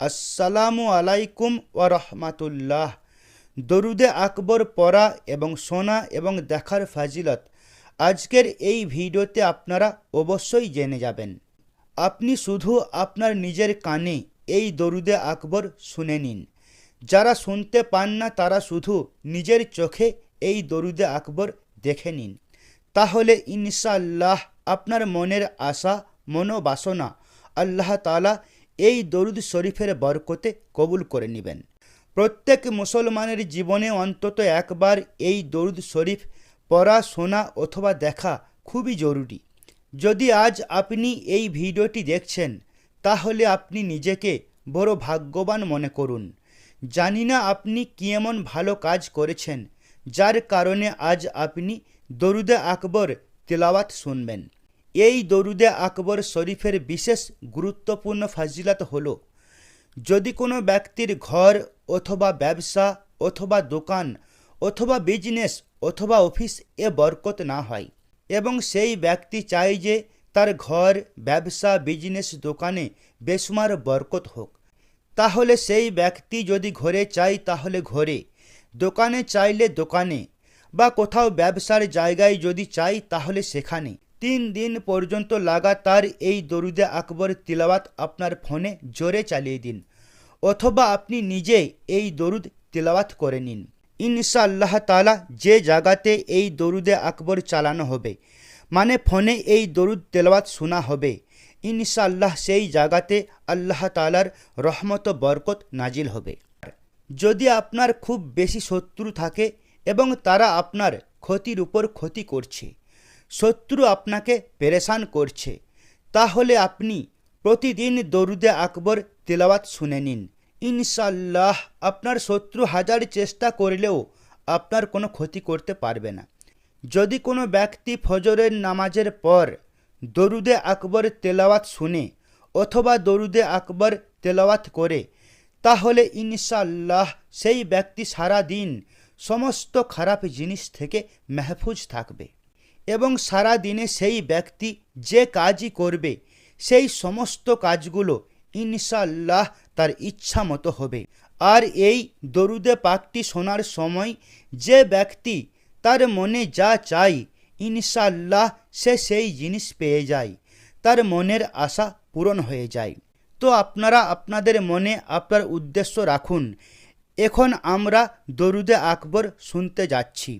আসসালামু আলাইকুম ওয়া রাহমাতুল্লাহ। দরুদে আকবর পড়া এবং শোনা এবং দেখার ফাজিলত আজকের এই ভিডিওতে আপনারা অবশ্যই জেনে যাবেন। আপনি শুধু আপনার নিজের কানে এই দরুদে আকবর শুনে নিন। যারা শুনতে পান না তারা শুধু নিজের চোখে এই দরুদে আকবর দেখে নিন। তাহলে ইনশাআল্লাহ আপনার মনের আশা মনোবাসনা আল্লাহ তাআলা এই দরুদ শরীফের বরকতে কবুল করে নেবেন। প্রত্যেক মুসলমানের জীবনে অন্তত একবার এই দরুদ শরীফ পড়া, শোনা অথবা দেখা খুবই জরুরি। যদি আজ আপনি এই ভিডিওটি দেখছেন তাহলে আপনি নিজেকে বড় ভাগ্যবান মনে করুন। জানি না আপনি কি এমন ভালো কাজ করেছেন যার কারণে আজ আপনি দরুদে আকবর তেলাওয়াত শুনবেন। এই দরুদে আকবর শরীফের বিশেষ গুরুত্বপূর্ণ ফাজিলত হলো, যদি কোনো ব্যক্তির ঘর অথবা ব্যবসা অথবা দোকান অথবা বিজনেস অথবা অফিস এ বরকত না হয় এবং সেই ব্যক্তি চায় যে তার ঘর, ব্যবসা, বিজনেস, দোকানে বেশুমার বরকত হোক, তাহলে সেই ব্যক্তি যদি ঘরে চায় তাহলে ঘরে, দোকানে চাইলে দোকানে, বা কোথাও ব্যবসার জায়গায় যদি চাই তাহলে সেখানে 3 দিন পর্যন্ত লাগাতার এই দরুদে আকবর তিলাওয়াত আপনার ফোনে জোরে চালিয়ে দিন, অথবা আপনি নিজে এই দরুদ তিলাওয়াত করে নিন। ইনশাআল্লাহ তাআলা যে জায়গাতে এই দরুদে আকবর চালানো হবে, মানে ফোনে এই দরুদ তেলাওয়াত শোনা হবে, ইনশাআল্লাহ সেই জায়গাতে আল্লাহ তাআলার রহমত বরকত নাজিল হবে। যদি আপনার খুব বেশি শত্রু থাকে এবং তারা আপনার ক্ষতির উপর ক্ষতি করছে, শত্রু আপনাকে পেরেশান করছে, তাহলে আপনি প্রতিদিন দরুদে আকবর তেলাওয়াত শুনে নিন। ইনশাআল্লাহ আপনার শত্রু হাজার চেষ্টা করলেও আপনার কোনো ক্ষতি করতে পারবে না। যদি কোনো ব্যক্তি ফজরের নামাজের পর দরুদে আকবর তেলাওয়াত শুনে অথবা দরুদে আকবর তেলাওয়াত করে, তাহলে ইনশাআল্লাহ সেই ব্যক্তি সারা দিন সমস্ত খারাপ জিনিস থেকে মেহফুজ থাকবে এবং সারা দিনে সেই ব্যক্তি যে কাজই করবে সেই সমস্ত কাজগুলো ইনশাআল্লাহ তার ইচ্ছা মতো হবে। আর এই দরুদে পাকটি শোনার সময় যে ব্যক্তি তার মনে যা চায় ইনশাআল্লাহ সে সেই জিনিস পেয়ে যায়, তার মনের আশা পূরণ হয়ে যায়। তো আপনারা আপনাদের মনে আপনার উদ্দেশ্য রাখুন। এখন আমরা দরুদে আকবর শুনতে যাচ্ছি।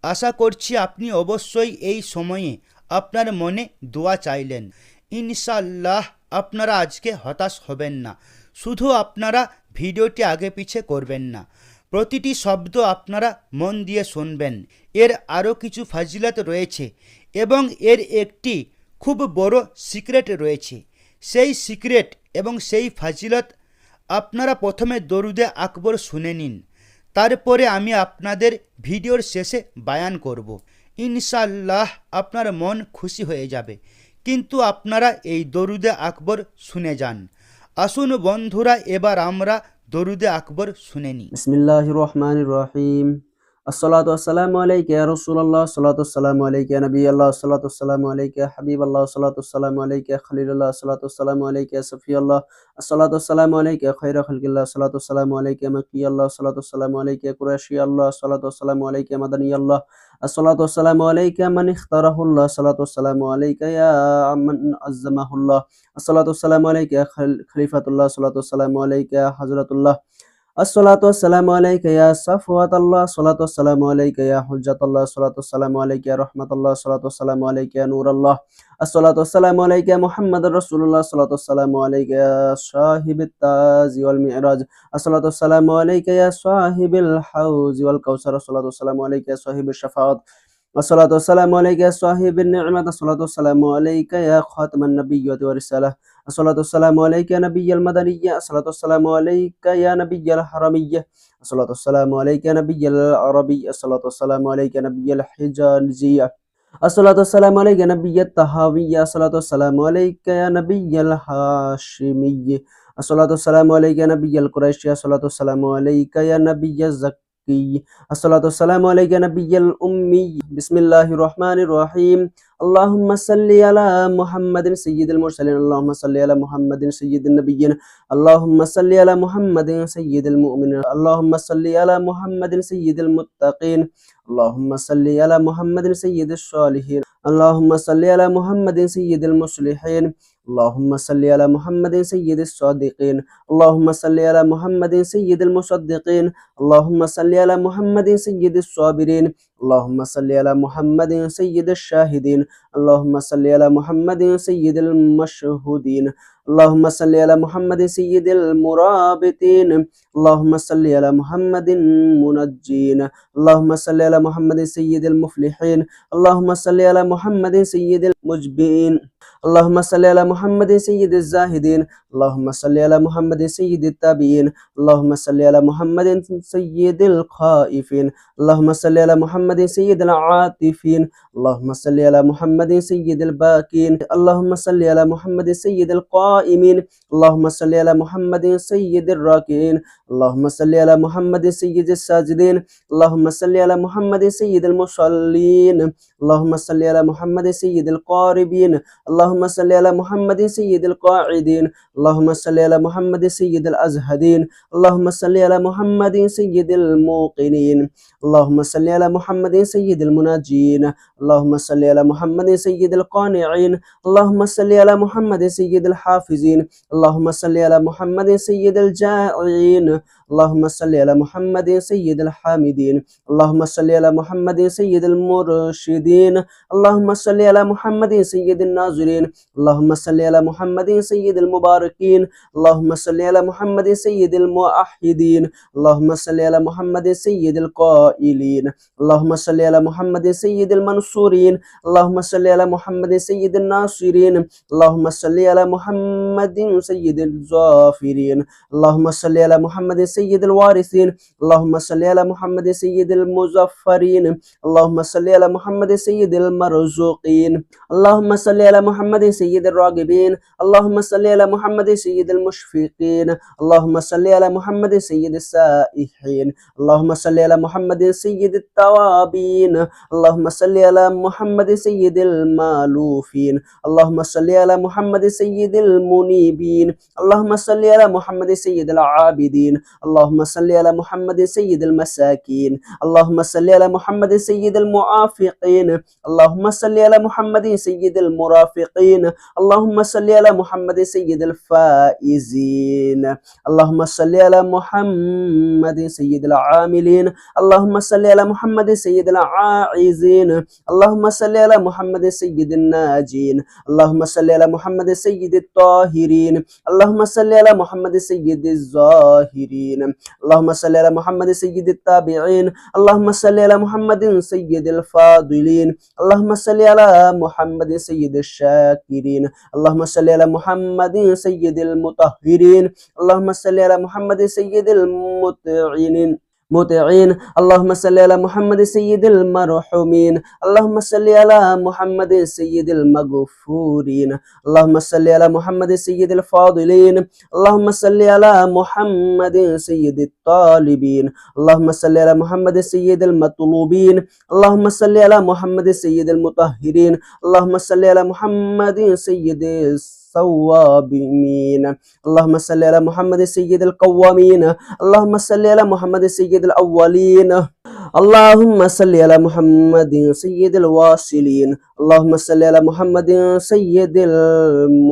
আশা করছি আপনি অবশ্যই এই সময়ে আপনার মনে দোয়া চাইলেন। ইনশাআল্লাহ আপনারা আজকে হতাশ হবেন না। শুধু আপনারা ভিডিওটি আগে পিছে করবেন না, প্রতিটি শব্দ আপনারা মন দিয়ে শুনবেন। এর আরও কিছু ফাজিলত রয়েছে এবং এর একটি খুব বড় সিক্রেট রয়েছে। সেই সিক্রেট এবং সেই ফাজিলত আপনারা প্রথমে দরুদে আকবর শুনে নিন, তারপরে আমি আপনাদের ভিডিওর শেষে বায়ান করব। ইনশাআল্লাহ আপনার মন খুশি হয়ে যাবে। কিন্তু আপনারা এই দরুদে আকবর শুনে যান। আসুন বন্ধুরা, এবার আমরা দরুদে আকবর শুনে নিই। বিসমিল্লাহির রহমানির রহিম। আসসালাতু ওয়াসসালামু আলাইকা ইয়া রাসূলুল্লাহ, আসসালাতু ওয়াসসালামু আলাইকা ইয়া নবিয়াল্লাহ, আসসালাতু ওয়াসসালামু আলাইকা ইয়া হাবিবাল্লাহ, আসসালাতু ওয়াসসালামু আলাইকা ইয়া খলিলুল্লাহ, আসসালাতু ওয়াসসালামু আলাইকা ইয়া সফিয়াল্লাহ, আসসালাতু ওয়াসসালামু আলাইকা ইয়া খায়রা খালকিল্লাহ, আসসালাতু ওয়াসসালামু আলাইকা ইয়া মাকিয়াল্লাহ, আসসালাতু ওয়াসসালামু আলাইকা ইয়া কুরাইশিয়াল্লাহ, আসসালাতু ওয়াসসালামু আলাইকা ইয়া মাদানিয়াল্লাহ, আসসালাতু ওয়াসসালামু আলাইকা মান ইখতারাহুল্লাহ, আসসালাতু ওয়াসসালামু আলাইকা ইয়া মান আযযামাহুল্লাহ, আসসালাতু ওয়াসসালামু আলাইকা ইয়া খলিফাতুল্লাহ, আসসালাতু ওয়াসসালামু আলাইকা ইয়া হযরাতুল্লাহ, আসসালাতু ওয়াসসালামু আলাইকা ইয়া সাফওয়াতাল্লাহ, আসসালাতু ওয়াসসালামু আলাইকা ইয়া হুজ্জাতাল্লাহ, আসসালাতু ওয়াসসালামু আলাইকা ইয়া রাহমাতাল্লাহ, আসসালাতু ওয়াসসালামু আলাইকা ইয়া নূরাল্লাহ, আসসালাতু ওয়াসসালামু আলাইকা ইয়া মুহাম্মাদুর রাসূলুল্লাহ, আসসালাতু ওয়াসসালামু আলাইকা ইয়া সাহিবিত তাজি ওয়াল মি'রাজ, আসসালাতু ওয়াসসালামু আলাইকা ইয়া সাহিবিল হাউজি ওয়াল কাউসার, আসসালাতু ওয়াসসালামু আলাইকা ইয়া সাহিবিশ শাফাআত, আসসালাতু ওয়াসসালামু আলাইকা ইয়া সাহিবিন নি'মাত, আসসালাতু ওয়াসসালামু আলাইকা ইয়া খাতামান নাবিয়্যিতি ওয়া রিসালাহ, আসসালাতু ওয়াসসালামু আলাইকা ইয়া নাবিয়্যাল মাদানিয়্যা, আসসালাতু ওয়াসসালামু আলাইকা ইয়া নাবিয়্যাল হারামিয়্যা, আসসালাতু ওয়াসসালামু আলাইকা ইয়া নাবিয়্যাল আরাবিয়্যা, আসসালাতু ওয়াসসালামু আলাইকা ইয়া নাবিয়্যাল হিজাজিয়্যা, আসসালাতু ওয়াসসালামু আলাইকা ইয়া নাবিয়্যাত তাহাওয়িয়্যা, আসসালাতু ওয়াসসালামু আলাইকা ইয়া নাবিয়্যাল হাশিমিয়্যা, আসসালাতু ওয়াসসালামু আলাইকা ইয়া নাবিয়্যাল কুরাইশিয়্যা, আসসালাতু ওয়াসসালামু আলাইকা ইয়া নাবিয়্যাজ الشقي الصلاة والسلام عليك يا نبي الأمي بسم الله الرحمن الرحيم اللهم صل على محمد سيد المرسلين اللهم صل على محمد سيد النبيين اللهم صل على محمد سيد المؤمنين اللهم صل على محمد سيد المتقين اللهم صل على محمد سيد الصالحين اللهم صل على محمد سيد المصلحين اللهم صل على محمد سيد الصادقين اللهم صل على محمد سيد المصدقين اللهم صل على محمد سيد الصابرين اللهم صل على محمد سيد الشاهدين اللهم صل على محمد سيد المشهودين اللهم صل على محمد سيد المرابطين اللهم صل على محمد منجين اللهم صل على محمد سيد المفلحين اللهم صل على محمد سيد المجبئين اللهم صل على محمد سيد الزاهدين اللهم صل على محمد سيد التابعين اللهم صل على محمد سيد الخائفين اللهم صل على محمد سيد العاطفين اللهم صل على محمد سيد الباكين اللهم صل على محمد سيد القائمين اللهم صل على محمد سيد الراكعين اللهم صل على محمد سيد الساجدين اللهم صل على محمد سيد المصلين اللهم صل على محمد سيد القاربين اللهم صل على محمد سيد القاعدين اللهم صل على محمد سيد الأزهدين اللهم صل على محمد سيد الموقنين اللهم صل على محمد سيد المناجين اللهم صل على محمد سيد القانعين اللهم صل على محمد سيد الحافظين اللهم صل على محمد سيد الجائعين اللهم صل على محمد سيد الحامدين اللهم صل على محمد سيد المرشدين اللهم صل على محمد سيد الناظرين اللهم صل على محمد سيد المباركين اللهم صل على محمد سيد الموحدين اللهم صل على محمد سيد القائلين اللهم صل على محمد سيد المنصورين اللهم صل على محمد سيد الناصرين اللهم صل على محمد سيد الظافرين اللهم صل على محمد سيد الوارثين اللهم صل على محمد سيد المظفرين اللهم صل على محمد سيد المرزوقين اللهم صل على محمد سيد الراغبين اللهم صل على محمد سيد المشفقين اللهم صل على محمد سيد السائحين اللهم صل على محمد سيد التوابين اللهم صل على محمد سيد المالوفين اللهم صل على محمد سيد المنيبين اللهم صل على محمد سيد العابدين اللهم صل على محمد سيد المساكين اللهم صل على محمد سيد المعافقين اللهم صل على محمد سيد المرافقين اللهم صل على محمد سيد الفائزين اللهم صل على محمد سيد العاملين اللهم صل على محمد سيد العائزين اللهم صل على محمد سيد الناجين اللهم صل على محمد سيد الطاهرين اللهم صل على محمد سيد الظاهرين اللهم صل على محمد سيد التابعين اللهم صل على محمد سيد الفاضلين اللهم صل على محمد سيد الشاكرين اللهم صل على محمد سيد المطهرين اللهم صل على محمد سيد المطعين اللهم صل على محمد سيد المرحومين اللهم صل على محمد سيد المغفورين اللهم صل على محمد سيد الفاضلين اللهم صل على محمد سيد الطالبين اللهم صل على محمد سيد المطلوبين اللهم صل على محمد سيد المطهرين اللهم صل على محمد سيد الصوابين اللهم صل على محمد سيد القوامين اللهم صل على محمد سيد الأولين اللهم صل على محمد سيد الواصلين اللهم صل على محمد سيد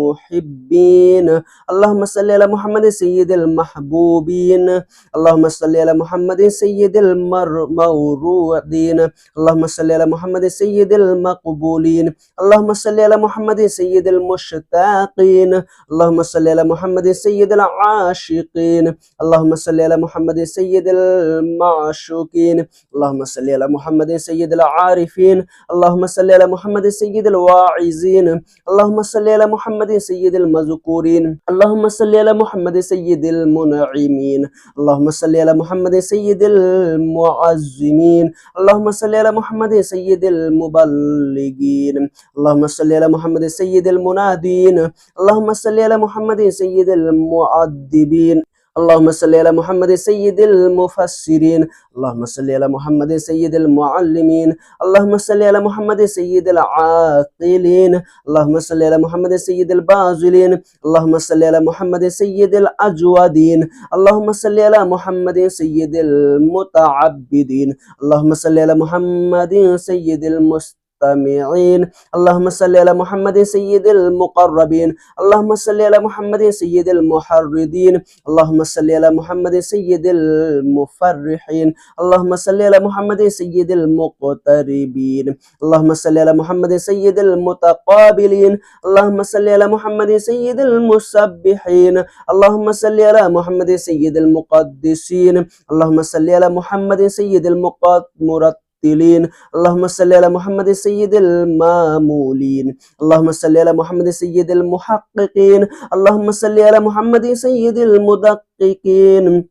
المحبين اللهم صل على محمد سيد المحبوبين اللهم صل على محمد سيد الموعودين اللهم صل على محمد سيد المقبولين اللهم صل على محمد سيد المشتاقين اللهم صل على محمد سيد العاشقين اللهم صل على محمد سيد المعشوقين اللهم صل على محمد سيد العارفين اللهم صل على محمد سيد الواعظين اللهم صل على محمد سيد المذكورين اللهم صل على محمد سيد المنعمين اللهم صل على محمد سيد المعظمين اللهم صل على محمد سيد المبلغين اللهم صل على محمد سيد المنادين اللهم صل على محمد سيد المؤدبين اللهم صل على محمد سيد المفسرين. اللهم صل على محمد سيد المعلمين. اللهم صل على محمد سيد العاقلين. اللهم صل على محمد سيد البازلين. اللهم صل على محمد سيد الأجودين. اللهم صل على محمد سيد المتعبدين. اللهم صل على محمد سيد المستمعين. اللهم صل على محمد سيد المقربين. اللهم صل على محمد سيد المحردين. اللهم صل على محمد سيد المفرحين. اللهم صل على محمد سيد المقتربين. اللهم صل على محمد سيد المتقابلين. اللهم صل على محمد سيد المسبحين. اللهم صل على محمد سيد المقدسين. اللهم صل على محمد سيد المرتلين. اللهم صل على محمد سيد المامولين. اللهم صل على محمد سيد المحققين. اللهم صل على محمد سيد المدققين.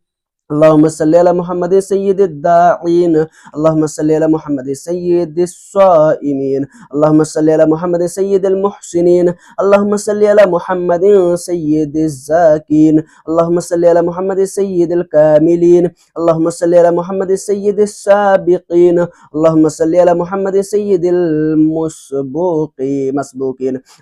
اللهم صل على محمد سيد الداعين. اللهم صل على محمد سيد الصائمين. اللهم صل على محمد سيد المحسنين. اللهم صل على محمد سيد الزاكين. اللهم صل على محمد سيد الكاملين. اللهم صل على محمد سيد السابقين. اللهم صل على محمد سيد المسبوقين.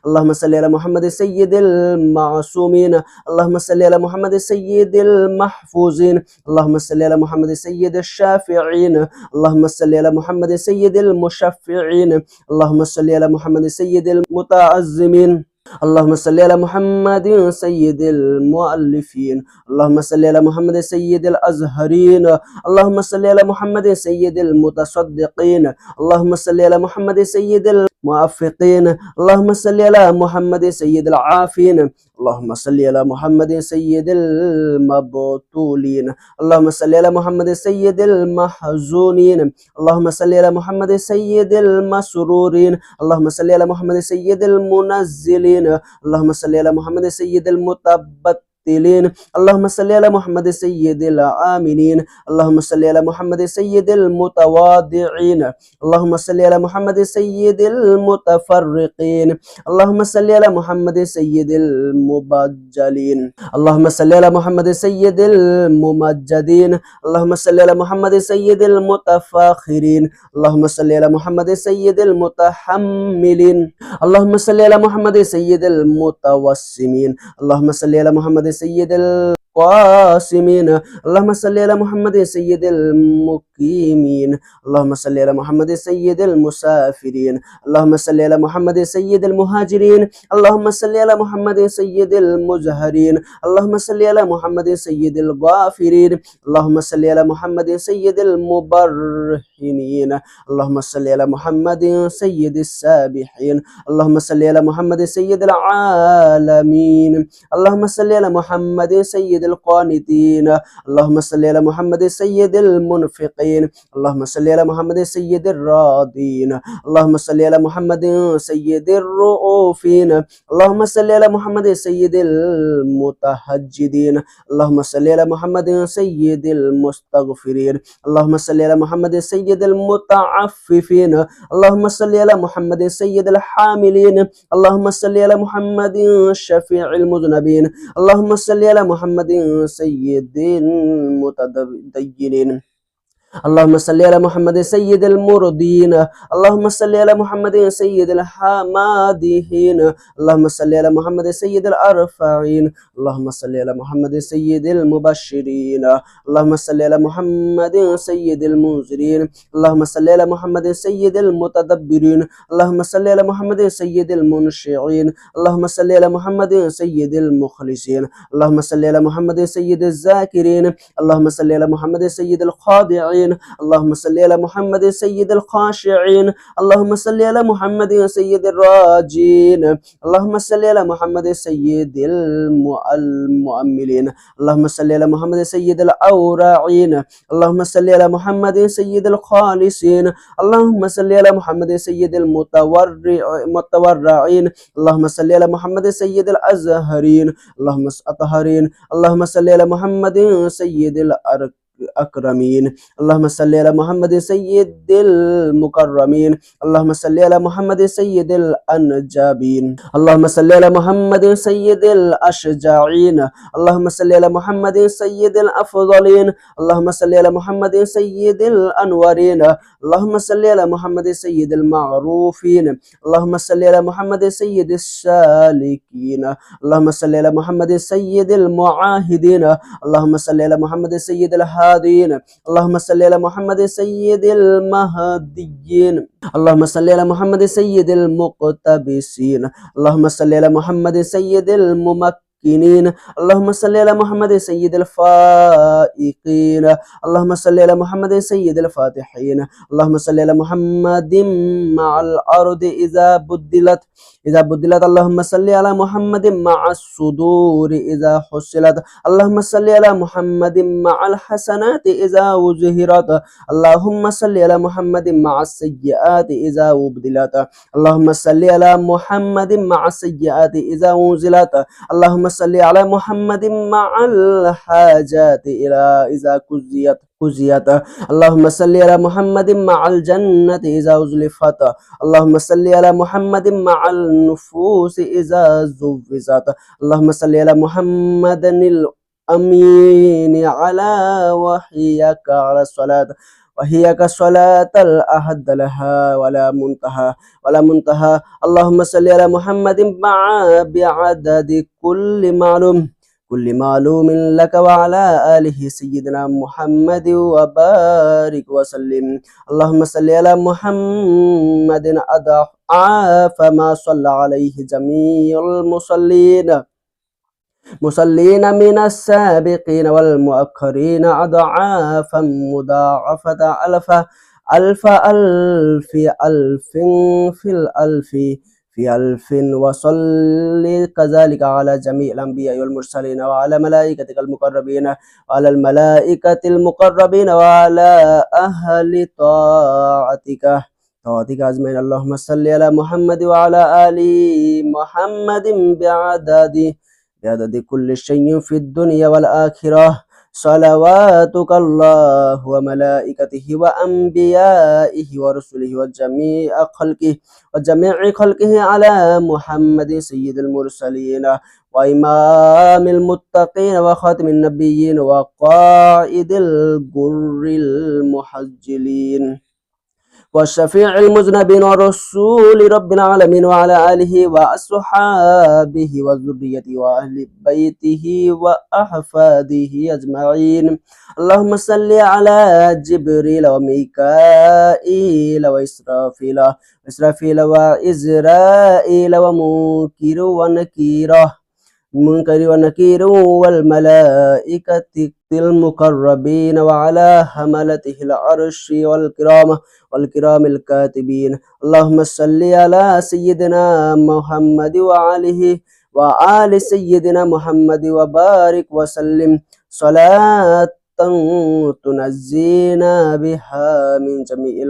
اللهم صل على محمد سيد المعصومين. اللهم صل على محمد سيد المحفوظين. اللهم صل على محمد سيد الشافعين. اللهم صل على محمد سيد المشفعين. اللهم صل على محمد سيد المتعزمين. اللهم صل على محمد سيد المؤلفين. اللهم صل على محمد سيد الأزهرين. اللهم صل على محمد سيد المتصدقين. اللهم صل على محمد سيد الموفقين. اللهم صل على محمد سيد العافين. اللهم صل على محمد سيد المبتولين. اللهم صل على محمد سيد المحزونين. اللهم صل على محمد سيد المسرورين. اللهم صل على محمد سيد المنزلين. اللهم صل على محمد سيد المتبتلين. اللهم صل على محمد سيد العاملين. اللهم صل على محمد سيد المتواضعين. اللهم صل على محمد سيد المتفرقين. اللهم صل على محمد سيد المبجلين. اللهم صل على محمد سيد الممجدين. اللهم صل على محمد سيد المتفاخرين. اللهم صل على محمد سيد المتحملين. اللهم صل على محمد سيد المتوسمين. اللهم صل على محمد سيد القاسمين. اللهم صل على محمد سيد المقيمين. اللهم صل على محمد سيد المسافرين. اللهم صل على محمد سيد المهاجرين. اللهم صل على محمد سيد المزهرين. اللهم صل على محمد سيد الغافرين. اللهم صل على محمد سيد المبرهنين. اللهم صل على محمد سيد السابحين. اللهم صل على محمد سيد العالمين. اللهم صل على محمد سيد القانتين. اللهم صل على محمد سيد المنفقين. اللهم صل على محمد سيد الراضين. اللهم صل على محمد سيد الرؤوفين. اللهم صل على محمد سيد المتهجدين. اللهم صل على محمد سيد المستغفرين. اللهم صل على محمد سيد المتعففين. اللهم صل على محمد سيد الحاملين. اللهم صل على محمد شفيع المذنبين. اللهم صل على محمد سيد المتدينين. اللهم صل على محمد سيد المرضين. اللهم صل على محمد سيد الحمادين. اللهم صل على محمد سيد الأرفعين. اللهم صل على محمد سيد المبشرين. اللهم صل على محمد سيد المنذرين. اللهم صل على محمد سيد المتدبرين. اللهم صل على محمد سيد المنشعين. اللهم صل على محمد سيد المخلصين. اللهم صل على محمد سيد الذاكرين. اللهم صل على محمد سيد الخاضعين. اللهم صل على محمد سيد الخاشعين. اللهم صل على محمد سيد الراجين. اللهم صل على محمد سيد المؤملين. اللهم صل على محمد سيد الأوراعين. اللهم صل على محمد سيد الخالصين. اللهم صل على محمد سيد المتورعين. اللهم صل على محمد سيد الأزهرين. اللهم أطهرين. اللهم صل على محمد سيد الأكرمين. اللهم صل على محمد سيد المكرمين. اللهم صل على محمد سيد الأنجابين. اللهم صل على محمد سيد الأشجاعين. اللهم صل على محمد سيد الأفضلين. اللهم صل على محمد سيد الأنورين. اللهم صل على محمد سيد المعروفين. اللهم صل على محمد سيد السالكين. اللهم صل على محمد سيد المعاهدين. اللهم صل على محمد سيد الهادين. اللهم صل على محمد سيد المهديين. اللهم صل على محمد سيد المقتبسين. اللهم صل على محمد سيد الممكنين. اللهم صل على محمد سيد الفائقين. اللهم صل على محمد سيد الفاتحين. اللهم صل على محمد مع الأرض إذا بدلت. اللهم صل على محمد مع الصدور إذا حصلت. اللهم صل على محمد مع الحسنات إذا وزهرت. اللهم صل على محمد مع السيئات إذا أبدلت. اللهم صل على محمد مع السيئات إذا أنزلت. اللهم صل على محمد مع الحاجات إذا كزيت. اللهم صل على محمد مع الجنة إذا أزلفت. اللهم صل على محمد مع النفوس إذا زوجت. اللهم صل على محمد الأمين على وحيك على الصلاة وهي كالصلاة الأحد لها ولا منتهى. اللهم صل على محمد بعدد كل معلوم لك وعلى آله سيدنا محمد وبارك وسلم. اللهم صل على محمد أضعاف ما صلى عليه جميع المصلين من السابقين والمؤخرين أضعافا مضاعفة ألف ألف في ألف وصل كذلك على جميع الأنبياء والمرسلين وعلى ملائكتك المقربين وعلى الملائكة المقربين وعلى أهل طاعتك أجمعين. اللهم صل على محمد وعلى آل محمد بعدد كل شيء في الدنيا والآخرة. صلواتك الله وملائكته وأنبيائه ورسله وجميع خلقه على محمد سيد المرسلين وإمام المتقين وخاتم النبيين وقائد الغر المحجلين والشفيع المذنبين ورسول رب العالمين وعلى آله وأصحابه وذريته وأهل بيته وأحفاده أجمعين. اللهم صل على جبريل وميكائيل وإسرافيل وإزرائيل منكر ونكير والملائكة المقربين وعلى حملته العرش والكرام الكاتبين. اللهم صل على سيدنا محمد وآل سيدنا محمد وبارك وسلم صلاة تنزينا بها من جميع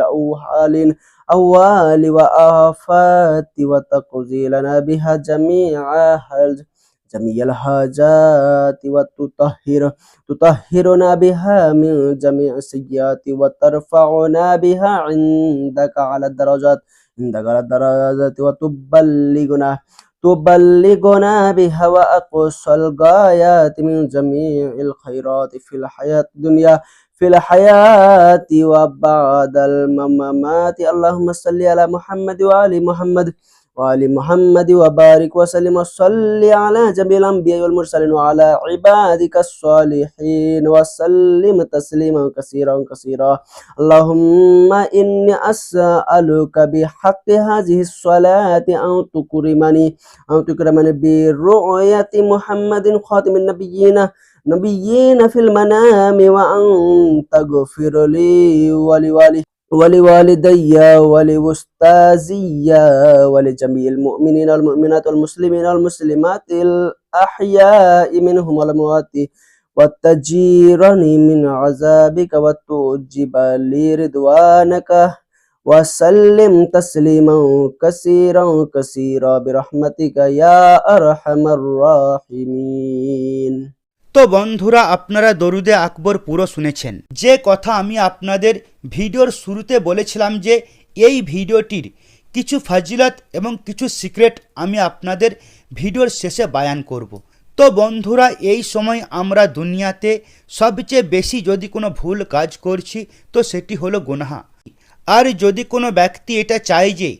الأهوال وآفات وتقضي لنا بها جميع الحاجات وتطهرنا بها من جميع السيئات وترفعنا بها عندك على الدرجات وتبلغنا بها وأقصى الغايات من جميع الخيرات في الحياة وبعد الممات. اللهم صل على محمد وآل محمد وبارك وسلم وصل على جميع الأنبياء والمرسلين وعلى عبادك الصالحين وسلم تسليما كثيرا. اللهم إني أسألك بحق هذه الصلاة أن تكرمني برؤية محمد خاتم النبيين في المنام وأن تغفر لي ولوالدي ولأستاذي ولجميع المؤمنين والمؤمنات والمسلمين والمسلمات الأحياء منهم والأموات وتجيرني من عذابك وتوجب لي رضوانك وسلم تسليما كثيرا برحمتك يا أرحم الراحمين. তো বন্ধুরা, আপনারা দরুদে আকবর পুরো শুনেছেন। যে কথা আমি আপনাদের ভিডিওর শুরুতে বলেছিলাম যে এই ভিডিওটির কিছু ফাজিলত এবং কিছু সিক্রেট আমি আপনাদের ভিডিওর শেষে বায়ান করব। তো বন্ধুরা, এই সময় আমরা দুনিয়াতে সবচেয়ে বেশি যদি কোনো ভুল কাজ করছি তো সেটি হলো গুনাহ। আর যদি কোনো ব্যক্তি এটা চায় যে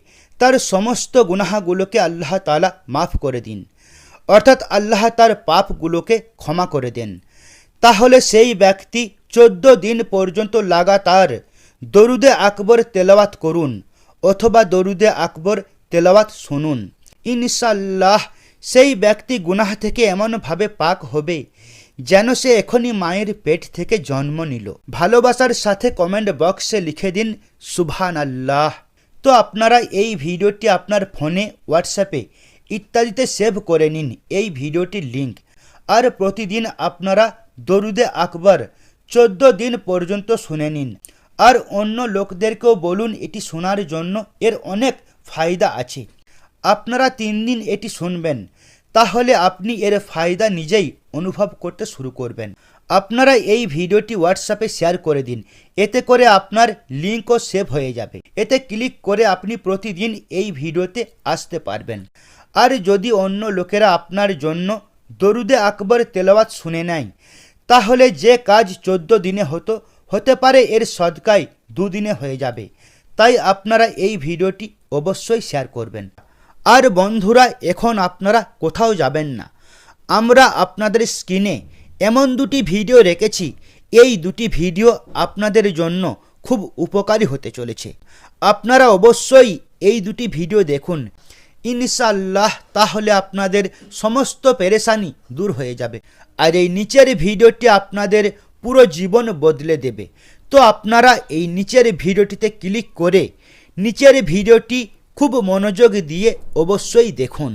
তার সমস্ত গুনাহগুলোকে আল্লাহ তাআলা মাফ করে দিন, অর্থাৎ আল্লাহ তার পাপগুলোকে ক্ষমা করে দেন, তাহলে সেই ব্যক্তি 14 দিন পর্যন্ত লাগাতার দরুদে আকবর তেলাওয়াত করুন অথবা দরুদে আকবর তেলাওয়াত শুনুন। ইনশাআল্লাহ সেই ব্যক্তি গুনাহ থেকে এমনভাবে পাক হবে যেন সে এখনই মায়ের পেট থেকে জন্ম নিল। ভালোবাসার সাথে কমেন্ট বক্সে লিখে দিন সুবহানাল্লাহ। তো আপনারা এই ভিডিওটি আপনার ফোনে, হোয়াটসঅ্যাপে ইত্যাদিতে সেভ করে নিন এই ভিডিওটির লিংক। আর প্রতিদিন আপনারা দরুদে আকবর 14 দিন পর্যন্ত শুনে নিন। আর অন্য লোকদেরকেও বলুন এটি শোনার জন্য, এর অনেক ফায়দা আছে। আপনারা 3 দিন এটি শুনবেন, তাহলে আপনি এর ফায়দা নিজেই অনুভব করতে শুরু করবেন। আপনারা এই ভিডিওটি হোয়াটসঅ্যাপে শেয়ার করে দিন, এতে করে আপনার লিঙ্কও সেভ হয়ে যাবে। এতে ক্লিক করে আপনি প্রতিদিন এই ভিডিওতে আসতে পারবেন। আর যদি অন্য লোকেরা আপনার জন্য দরুদে আকবর তেলাওয়াত শুনে নেয়, তাহলে যে কাজ 14 দিনে হতে পারে এর সদকায় 2 দিনে হয়ে যাবে। তাই আপনারা এই ভিডিওটি অবশ্যই শেয়ার করবেন। আর বন্ধুরা, এখন আপনারা কোথাও যাবেন না, আমরা আপনাদের স্ক্রিনে এমন 2টি ভিডিও রেখেছি। এই 2টি ভিডিও আপনাদের জন্য খুব উপকারী হতে চলেছে। আপনারা অবশ্যই এই 2টি ভিডিও দেখুন ইনশাআল্লাহ, তাহলে আপনাদের সমস্ত পেরেশানি দূর হয়ে যাবে। আর এই নিচের ভিডিওটি আপনাদের পুরো জীবন বদলে দেবে। তো আপনারা এই নিচের ভিডিওটিতে ক্লিক করে নিচের ভিডিওটি খুব মনোযোগ দিয়ে অবশ্যই দেখুন।